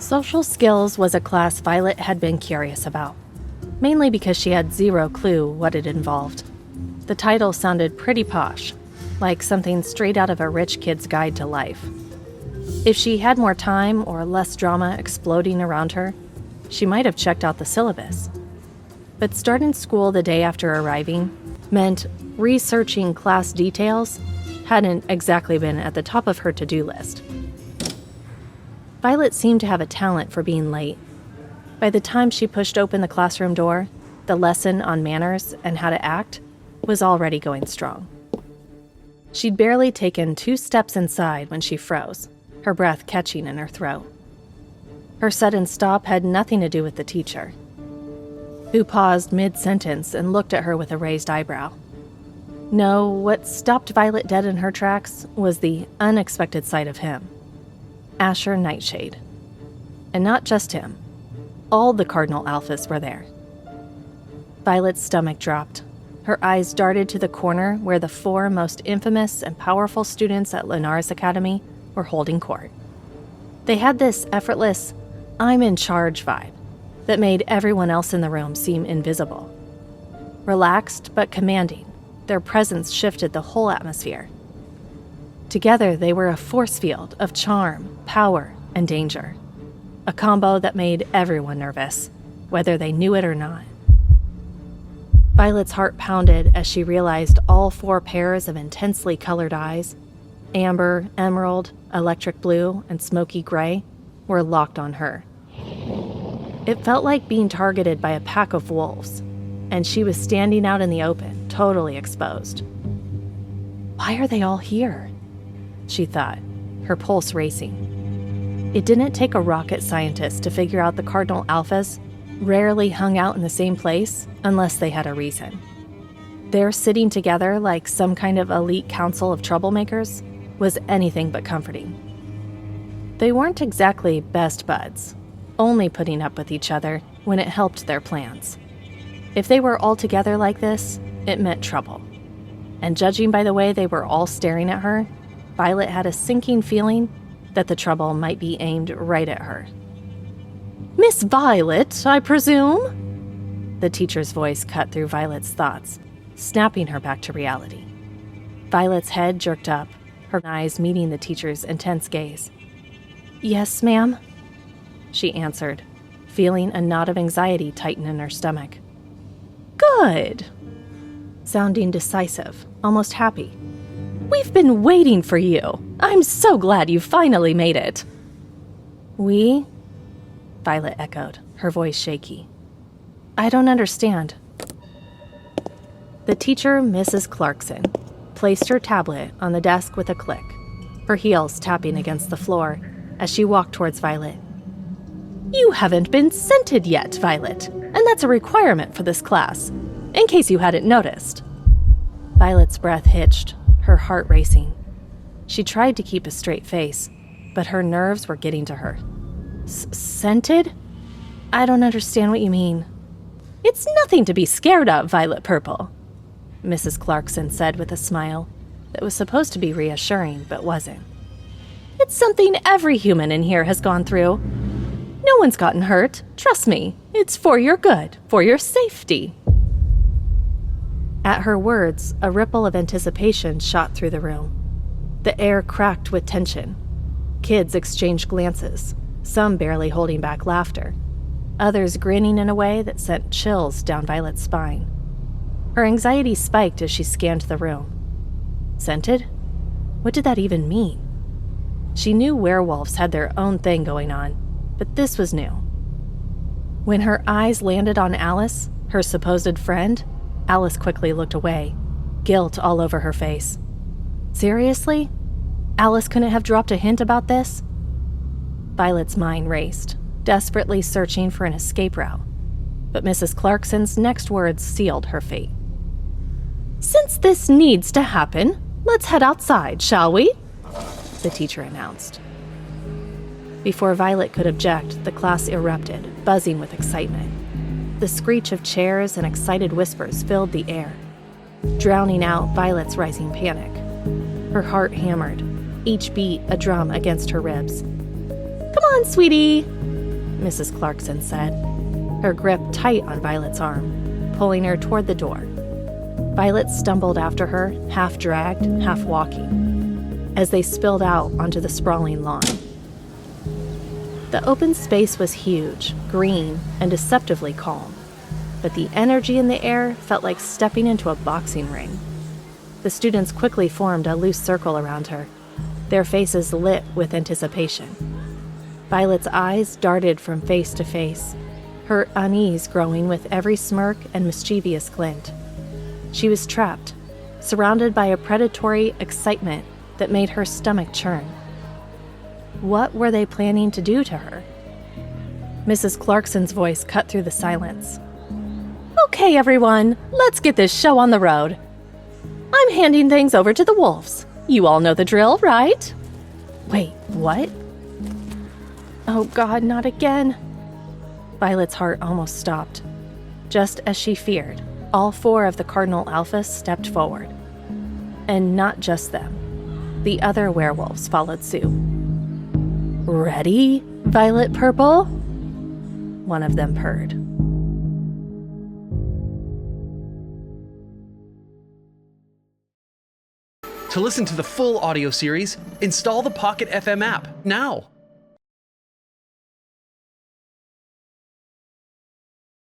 Social skills was a class Violet had been curious about, mainly because she had zero clue what it involved. The title sounded pretty posh, like something straight out of a rich kid's guide to life. If she had more time or less drama exploding around her, she might have checked out the syllabus. But starting school the day after arriving meant researching class details hadn't exactly been at the top of her to-do list. Violet seemed to have a talent for being late. By the time she pushed open the classroom door, the lesson on manners and how to act was already going strong. She'd barely taken 2 steps inside when she froze, her breath catching in her throat. Her sudden stop had nothing to do with the teacher, who paused mid-sentence and looked at her with a raised eyebrow. No, what stopped Violet dead in her tracks was the unexpected sight of him. Asher Nightshade. And not just him. All the Cardinal Alphas were there. Violet's stomach dropped. Her eyes darted to the corner where the 4 most infamous and powerful students at Lenar's Academy were holding court. They had this effortless, I'm in charge vibe that made everyone else in the room seem invisible. Relaxed but commanding, their presence shifted the whole atmosphere. Together, they were a force field of charm, power, and danger. A combo that made everyone nervous, whether they knew it or not. Violet's heart pounded as she realized all 4 pairs of intensely colored eyes, amber, emerald, electric blue, and smoky gray, were locked on her. It felt like being targeted by a pack of wolves, and she was standing out in the open, totally exposed. Why are they all here? She thought, her pulse racing. It didn't take a rocket scientist to figure out the Cardinal Alphas rarely hung out in the same place unless they had a reason. Their sitting together like some kind of elite council of troublemakers was anything but comforting. They weren't exactly best buds, only putting up with each other when it helped their plans. If they were all together like this, it meant trouble. And judging by the way they were all staring at her, Violet had a sinking feeling that the trouble might be aimed right at her. "Miss Violet, I presume?" The teacher's voice cut through Violet's thoughts, snapping her back to reality. Violet's head jerked up, her eyes meeting the teacher's intense gaze. "Yes, ma'am," she answered, feeling a knot of anxiety tighten in her stomach. "Good," sounding decisive, almost happy. "We've been waiting for you. I'm so glad you finally made it." "We?" Violet echoed, her voice shaky. "I don't understand." The teacher, Mrs. Clarkson, placed her tablet on the desk with a click, her heels tapping against the floor as she walked towards Violet. "You haven't been scented yet, Violet, and that's a requirement for this class, in case you hadn't noticed." Violet's breath hitched, her heart racing. She tried to keep a straight face, but her nerves were getting to her. "Scented? I don't understand what you mean." "It's nothing to be scared of, Violet Purple," Mrs. Clarkson said with a smile that was supposed to be reassuring but wasn't. "It's something every human in here has gone through. No one's gotten hurt. Trust me, it's for your good, for your safety." At her words, a ripple of anticipation shot through the room. The air cracked with tension. Kids exchanged glances, some barely holding back laughter, others grinning in a way that sent chills down Violet's spine. Her anxiety spiked as she scanned the room. Scented? What did that even mean? She knew werewolves had their own thing going on, but this was new. When her eyes landed on Alice, her supposed friend, Alice quickly looked away, guilt all over her face. Seriously? Alice couldn't have dropped a hint about this? Violet's mind raced, desperately searching for an escape route, but Mrs. Clarkson's next words sealed her fate. "Since this needs to happen, let's head outside, shall we?" the teacher announced. Before Violet could object, the class erupted, buzzing with excitement. The screech of chairs and excited whispers filled the air, drowning out Violet's rising panic. Her heart hammered, each beat a drum against her ribs. "Come on, sweetie," Mrs. Clarkson said, her grip tight on Violet's arm, pulling her toward the door. Violet stumbled after her, half dragged, half walking, as they spilled out onto the sprawling lawn. The open space was huge, green, and deceptively calm, but the energy in the air felt like stepping into a boxing ring. The students quickly formed a loose circle around her, their faces lit with anticipation. Violet's eyes darted from face to face, her unease growing with every smirk and mischievous glint. She was trapped, surrounded by a predatory excitement that made her stomach churn. What were they planning to do to her? Mrs. Clarkson's voice cut through the silence. "Okay, everyone, let's get this show on the road. I'm handing things over to the wolves. You all know the drill, right?" Wait, what? Oh God, not again. Violet's heart almost stopped. Just as she feared, all 4 of the Cardinal Alphas stepped forward. And not just them. The other werewolves followed suit. "Ready, Violet Purple?" one of them purred. To listen to the full audio series, install the Pocket FM app now.